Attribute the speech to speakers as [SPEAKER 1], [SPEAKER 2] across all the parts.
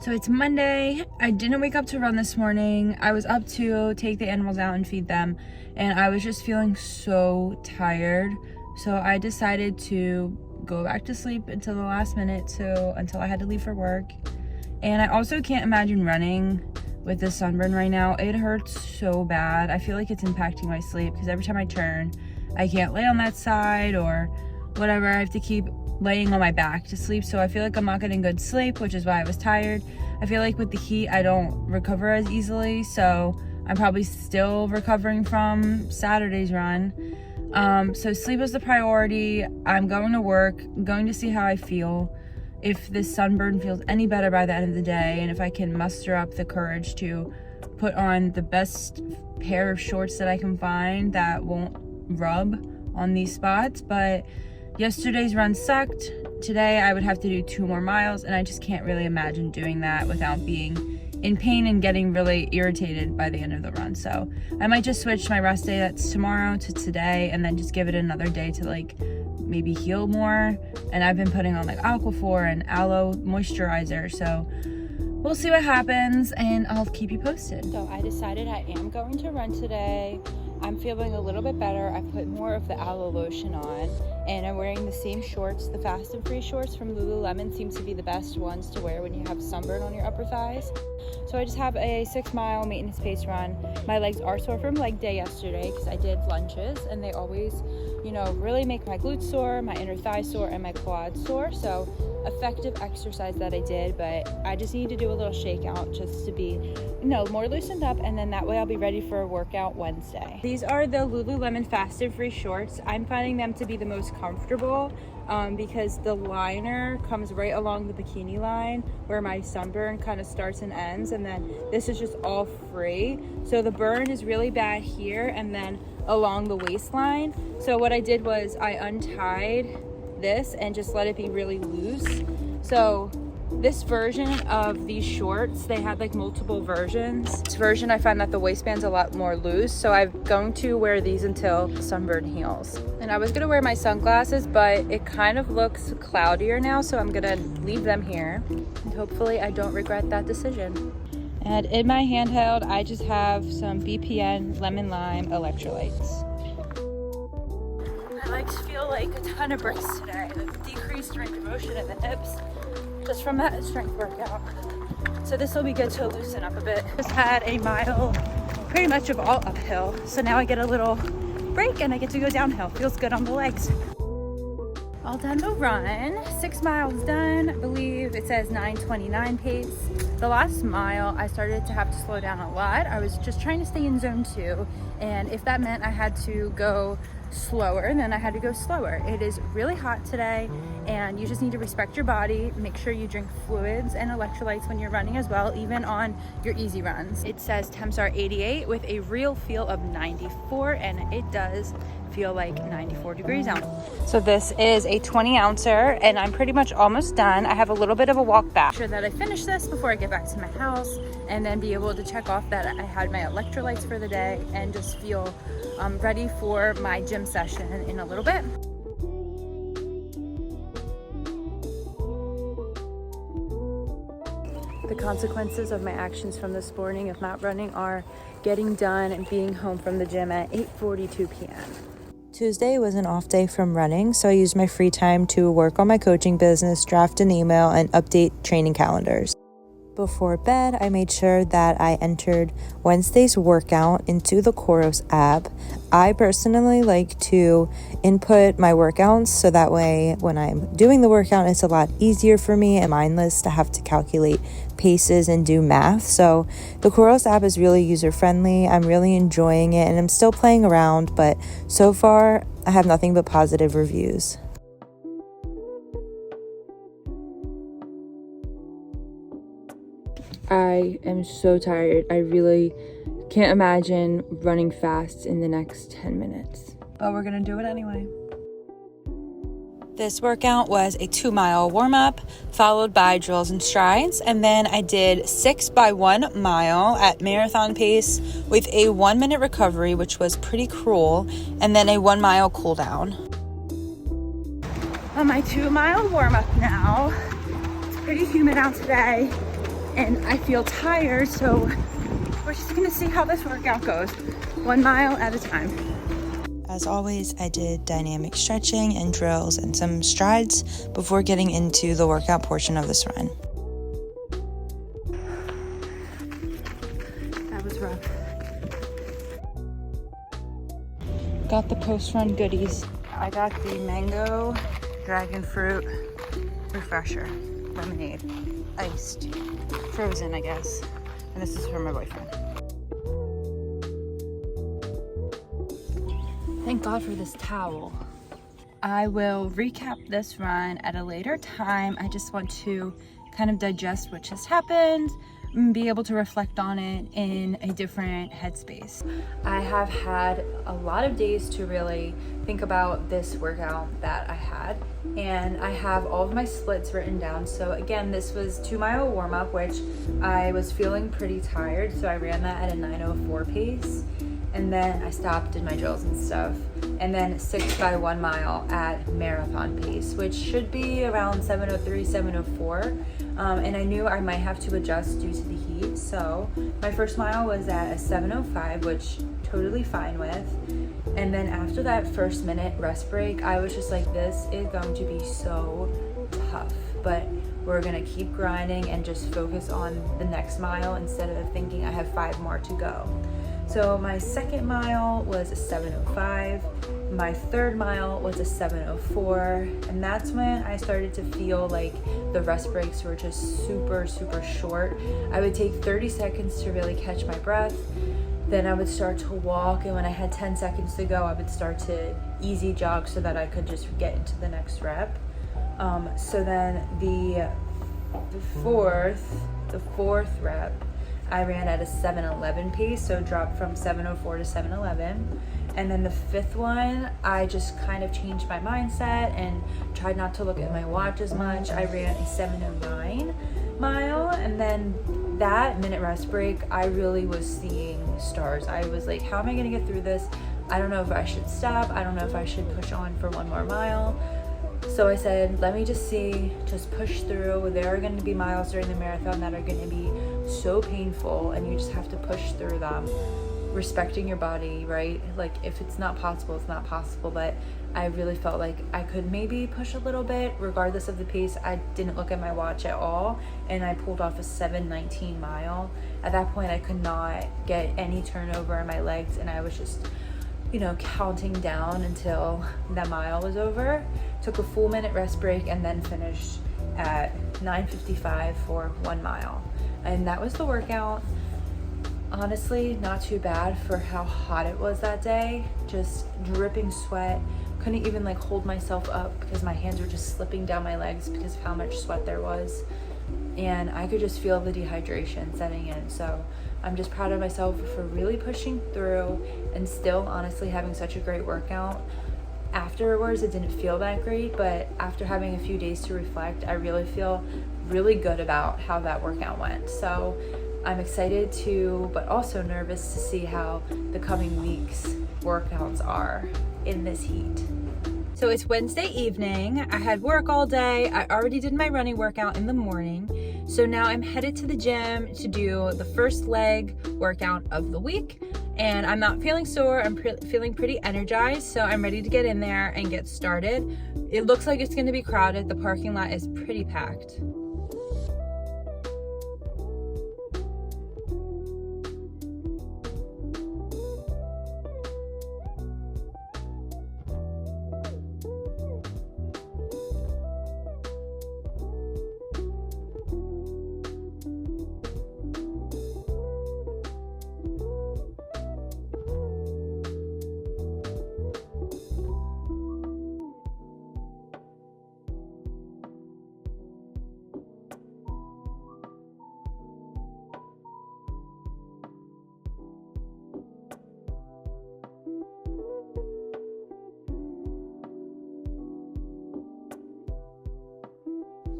[SPEAKER 1] So it's Monday. I didn't wake up to run this morning. I was up to take the animals out and feed them, and I was just feeling so tired. So I decided to go back to sleep until the last minute, until I had to leave for work. And I also can't imagine running with this sunburn right now. It hurts so bad. I feel like it's impacting my sleep because every time I turn, I can't lay on that side or whatever. I have to keep laying on my back to sleep, so I feel like I'm not getting good sleep, which is why I was tired. I feel like with the heat I don't recover as easily, so I'm probably still recovering from Saturday's run. So sleep is the priority. I'm going to work, I'm going to see how I feel, if this sunburn feels any better by the end of the day, and if I can muster up the courage to put on the best pair of shorts that I can find that won't rub on these spots. But yesterday's run sucked. Today I would have to do 2 more miles, and I just can't really imagine doing that without being in pain and getting really irritated by the end of the run. So I might just switch my rest day that's tomorrow to today, and then just give it another day to like maybe heal more. And I've been putting on like Aquaphor and aloe moisturizer, so we'll see what happens, and I'll keep you posted. So I decided I am going to run today. I'm feeling a little bit better. I put more of the aloe lotion on, and I'm wearing the same shorts. The Fast and Free shorts from Lululemon seems to be the best ones to wear when you have sunburn on your upper thighs. So I just have a 6-mile maintenance pace run. My legs are sore from leg day yesterday because I did lunges, and they always, really make my glutes sore, my inner thigh sore, and my quads sore. So effective exercise that I did, but I just need to do a little shakeout just to be, more loosened up, and then that way I'll be ready for a workout Wednesday. These are the Lululemon Fast and Free shorts. I'm finding them to be the most comfortable because the liner comes right along the bikini line where my sunburn kind of starts and ends, and then this is just all free. So the burn is really bad here and then along the waistline. So what I did was I untied this and just let it be really loose. So this version of these shorts, they had like multiple versions. This version, I find that the waistband's a lot more loose, so I'm going to wear these until the sunburn heals. And I was gonna wear my sunglasses, but it kind of looks cloudier now, so I'm gonna leave them here, and hopefully I don't regret that decision. And in my handheld, I just have some BPN Lemon Lime electrolytes. My legs feel like a ton of bricks today. The decreased range of motion in the hips just from that strength workout. So this will be good to loosen up a bit. Just had a mile pretty much of all uphill. So now I get a little break and I get to go downhill. Feels good on the legs. All done the run. 6 miles done. I believe it says 9:29 pace. The last mile, I started to have to slow down a lot. I was just trying to stay in zone 2. And if that meant I had to go slower, then I had to go slower. It is really hot today, and you just need to respect your body. Make sure you drink fluids and electrolytes when you're running as well, even on your easy runs. It says temps are 88 with a real feel of 94, and it does feel like 94 degrees out. So this is a 20 ouncer, and I'm pretty much almost done. I have a little bit of a walk back. Make sure that I finish this before I get back to my house, and then be able to check off that I had my electrolytes for the day, and just feel ready for my gym session in a little bit. The consequences of my actions from this morning of not running are getting done and being home from the gym at 8:42 p.m.
[SPEAKER 2] Tuesday was an off day from running, so I used my free time to work on my coaching business, draft an email, and update training calendars. Before bed, I made sure that I entered Wednesday's workout into the Coros app. I personally like to input my workouts so that way when I'm doing the workout, it's a lot easier for me and mindless to have to calculate paces and do math. So the Coros app is really user-friendly. I'm really enjoying it, and I'm still playing around, but so far I have nothing but positive reviews.
[SPEAKER 1] I am so tired. I really can't imagine running fast in the next 10 minutes. But we're gonna do it anyway.
[SPEAKER 2] This workout was a 2-mile warm-up followed by drills and strides, and then I did 6 by 1 mile at marathon pace with a 1-minute recovery, which was pretty cruel, and then a 1 mile cool down.
[SPEAKER 1] On my 2-mile warm-up now. It's pretty humid out today, and I feel tired, so we're just gonna see how this workout goes, 1 mile at a time.
[SPEAKER 2] As always, I did dynamic stretching and drills and some strides before getting into the workout portion of this run.
[SPEAKER 1] That was rough. Got the post-run goodies. I got the mango dragon fruit refresher lemonade, iced, frozen, I guess. And this is for my boyfriend. Thank God for this towel. I will recap this run at a later time. I just want to kind of digest what just happened and be able to reflect on it in a different headspace. I have had a lot of days to really think about this workout that I had, and I have all of my splits written down. So again, this was 2 mile warm up, which I was feeling pretty tired, so I ran that at a 9:04 pace. And then I stopped, did my drills and stuff. And then 6 by 1 mile at marathon pace, which should be around 7:03, 7:04. And I knew I might have to adjust due to the heat. So my first mile was at a 7:05, which totally fine with. And then after that first minute rest break, I was just like, this is going to be so tough, but we're gonna keep grinding and just focus on the next mile instead of thinking I have 5 more to go. So my second mile was a 7:05, my third mile was a 7:04, and that's when I started to feel like the rest breaks were just super, super short. I would take 30 seconds to really catch my breath, then I would start to walk, and when I had 10 seconds to go, I would start to easy jog so that I could just get into the next rep. So then the fourth rep, I ran at a 7:11 pace, so dropped from 7:04 to 7:11. And then the fifth one, I just kind of changed my mindset and tried not to look at my watch as much. I ran a 7:09 mile, and then that minute rest break, I really was seeing stars. I was like, how am I gonna get through this? I don't know if I should stop. I don't know if I should push on for 1 more mile. So I said, let me just push through. There are going to be miles during the marathon that are going to be so painful, and you just have to push through them, respecting your body, right? Like, if it's not possible, it's not possible. But I really felt like I could maybe push a little bit regardless of the pace. I didn't look at my watch at all, and I pulled off a 7:19 mile. At that point, I could not get any turnover in my legs, and I was just counting down until that mile was over. Took a full minute rest break and then finished at 9:55 for 1 mile. And that was the workout. Honestly, not too bad for how hot it was that day. Just dripping sweat. Couldn't even hold myself up because my hands were just slipping down my legs because of how much sweat there was. And I could just feel the dehydration setting in. So I'm just proud of myself for really pushing through and still honestly having such a great workout. Afterwards, it didn't feel that great, but after having a few days to reflect, I really feel really good about how that workout went. So I'm excited but also nervous to see how the coming weeks' workouts are in this heat. So it's Wednesday evening. I had work all day. I already did my running workout in the morning. So now I'm headed to the gym to do the first leg workout of the week. And I'm not feeling sore. I'm feeling pretty energized. So I'm ready to get in there and get started. It looks like it's going to be crowded. The parking lot is pretty packed.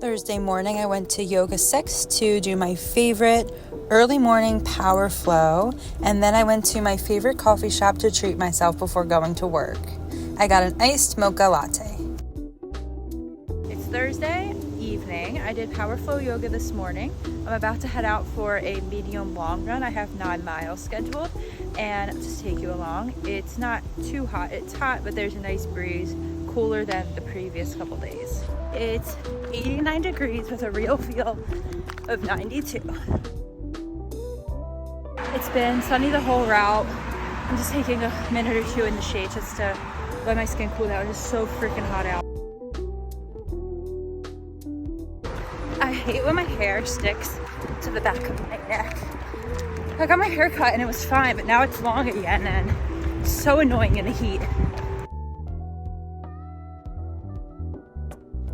[SPEAKER 1] Thursday morning, I went to Yoga 6 to do my favorite early morning power flow, and then I went to my favorite coffee shop to treat myself before going to work. I got an iced mocha latte. It's Thursday evening. evening. I did power flow yoga this morning. I'm about to head out for a medium long run. I have 9 miles scheduled, and I'll just take you along. It's not too hot. It's hot, but there's a nice breeze, cooler than the previous couple days. It's 89 degrees with a real feel of 92. It's been sunny the whole route. I'm just taking a minute or two in the shade just to let my skin cool down. It's so freaking hot out. I hate when my hair sticks to the back of my neck. I got my hair cut and it was fine, but now it's long again and it's so annoying in the heat.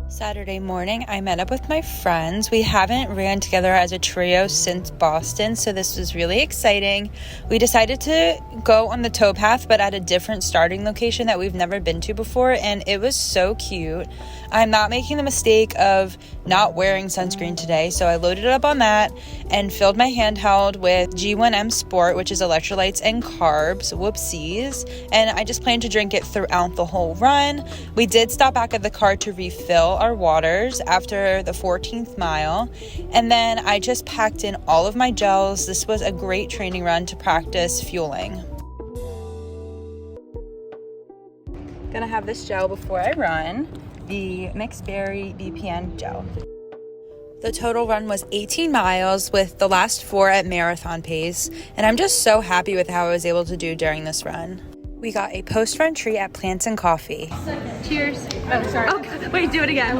[SPEAKER 2] Saturday morning, I met up with my friends. We haven't ran together as a trio since Boston, so this was really exciting. We decided to go on the towpath, but at a different starting location that we've never been to before, and it was so cute. I'm not making the mistake of not wearing sunscreen today, so I loaded up on that and filled my handheld with G1M Sport, which is electrolytes and carbs, whoopsies, and I just plan to drink it throughout the whole run. We did stop back at the car to refill our waters after the 14th mile, and then I just packed in all of my gels. This was a great training run to practice fueling.
[SPEAKER 1] Gonna have this gel before I run, the Mixed Berry BPN gel.
[SPEAKER 2] The total run was 18 miles with the last 4 at marathon pace, and I'm just so happy with how I was able to do during this run. We got a post-run treat at Plants and Coffee.
[SPEAKER 1] Cheers. Oh, sorry. Oh, wait, do it again.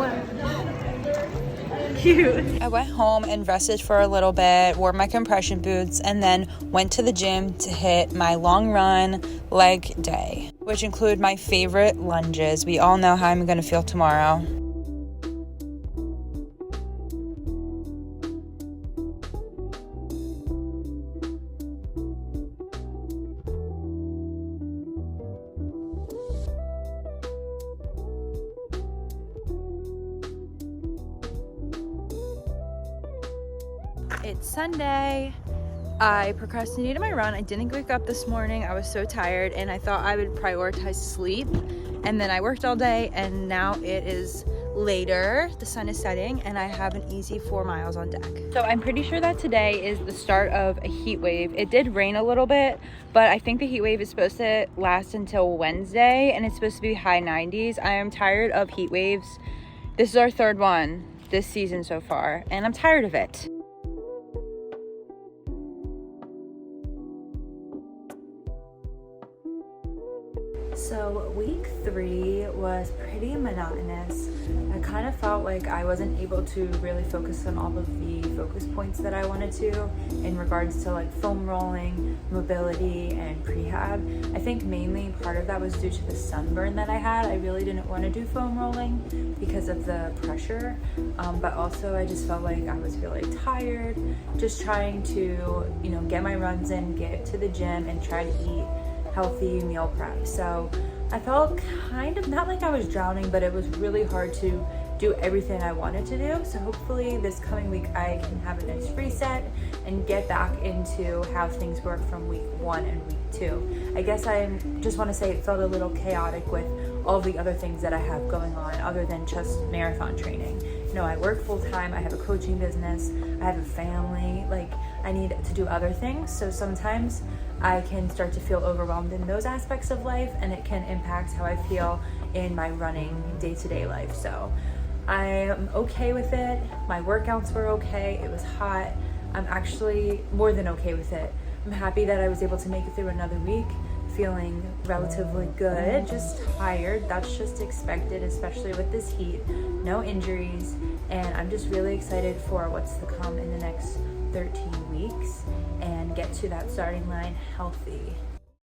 [SPEAKER 1] Cute.
[SPEAKER 2] I went home and rested for a little bit, wore my compression boots, and then went to the gym to hit my long run leg day, which include my favorite lunges. We all know how I'm going to feel tomorrow.
[SPEAKER 1] It's Sunday. I procrastinated my run. I didn't wake up this morning. I was so tired and I thought I would prioritize sleep. And then I worked all day and now it is later. The sun is setting and I have an easy 4 miles on deck. So I'm pretty sure that today is the start of a heat wave. It did rain a little bit, but I think the heat wave is supposed to last until Wednesday and it's supposed to be high 90s. I am tired of heat waves. This is our 3rd one this season so far and I'm tired of it. So week 3 was pretty monotonous. I kind of felt like I wasn't able to really focus on all of the focus points that I wanted to in regards to like foam rolling, mobility, and prehab. I think mainly part of that was due to the sunburn that I had. I really didn't want to do foam rolling because of the pressure, but also I just felt like I was really tired, just trying to, get my runs in, get to the gym, and try to eat healthy meal prep. So I felt kind of not like I was drowning, but it was really hard to do everything I wanted to do. So hopefully this coming week I can have a nice reset and get back into how things work from week 1 and week 2. I guess I just want to say it felt a little chaotic with all the other things that I have going on other than just marathon training. I work full time, I have a coaching business, I have a family, I need to do other things. So sometimes I can start to feel overwhelmed in those aspects of life and it can impact how I feel in my running day-to-day life. So I'm okay with it. My workouts were okay. It was hot. I'm actually more than okay with it. I'm happy that I was able to make it through another week feeling relatively good, just tired. That's just expected, especially with this heat. No injuries, and I'm just really excited for what's to come in the next 13 weeks and get to that starting line healthy.